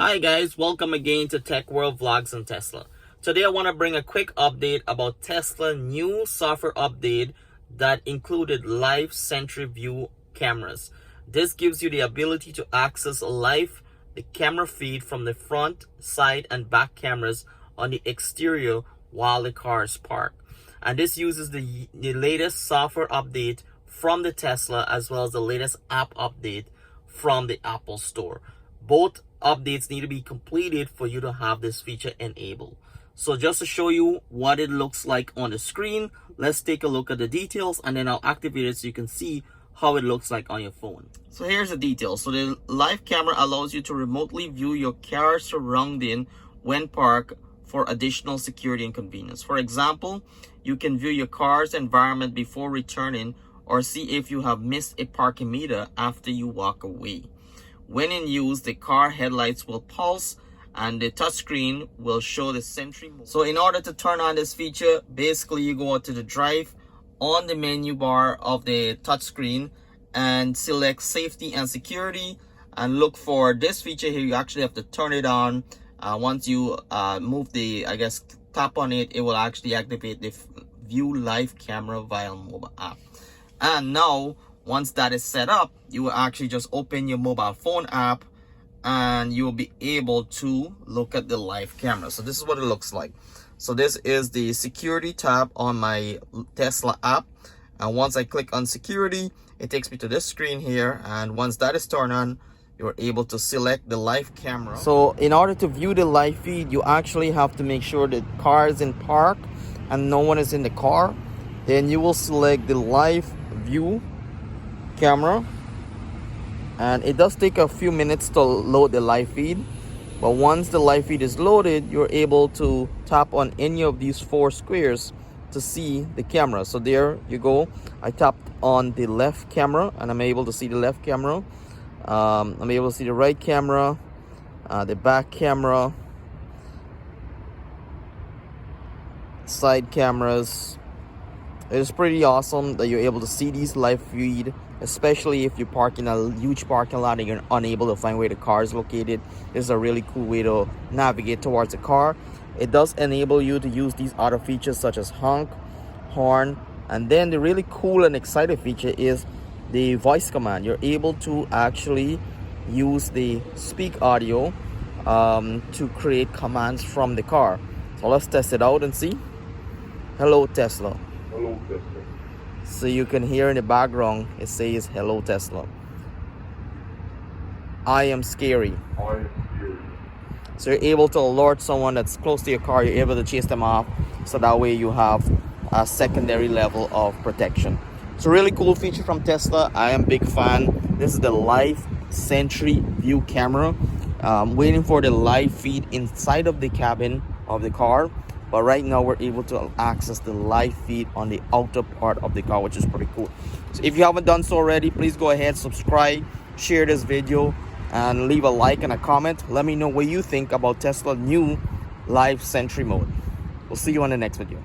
Hi guys, welcome again to Tech World Vlogs on Tesla. Today I want to bring a quick update about Tesla new software update that included live Sentry view cameras. This gives you the ability to access live the camera feed from the front, side and back cameras on the exterior while the car is parked. And this uses the latest software update from the Tesla as well as the latest app update from the Apple Store. Both updates need to be completed for you to have this feature enabled. So just to show you what it looks like on the screen, let's take a look at the details and then I'll activate it so you can see how it looks like on your phone. So here's the details. So the live camera allows you to remotely view your car surrounding when parked for additional security and convenience. For example, you can view your car's environment before returning or see if you have missed a parking meter after you walk away. When in use, the car headlights will pulse and the touchscreen will show the Sentry mode. So in order to turn on this feature, basically you go out to the drive on the menu bar of the touchscreen and select safety and security and look for this feature here. You actually have to turn it on. Once you move the, tap on it, it will actually activate the view live camera via mobile app. And now, once that is set up, you will actually just open your mobile phone app and you will be able to look at the live camera. So this is what it looks like. So this is the security tab on my Tesla app. And once I click on security, it takes me to this screen here. And once that is turned on, you're able to select the live camera. So in order to view the live feed, you actually have to make sure the car is in park and no one is in the car. Then you will select the live view camera, and it does take a few minutes to load the live feed, but once the live feed is loaded, you're able to tap on any of these four squares to see the camera. So there you go, I tapped on the left camera and I'm able to see the left camera. I'm able to see the right camera, the back camera, side cameras. It's pretty awesome that you're able to see these live feed, especially if you park in a huge parking lot and you're unable to find where the car is located. This is a really cool way to navigate towards the car. It does enable you to use these other features such as honk, horn, and then the really cool and exciting feature is the voice command. You're able to actually use the speak audio to create commands from the car. So let's test it out and see. Hello Tesla. Hello, Tesla. So you can hear in the background, it says, hello Tesla. I am scary. I am scary. So you're able to alert someone that's close to your car. You're able to chase them off. So that way you have a secondary level of protection. It's a really cool feature from Tesla. I am a big fan. This is the live Sentry view camera. Waiting for the live feed inside of the cabin of the car. But right now we're able to access the live feed on the outer part of the car, which is pretty cool. So if you haven't done so already, please go ahead, subscribe, share this video, and leave a like and a comment. Let me know what you think about Tesla new live Sentry mode. We'll see you on the next video.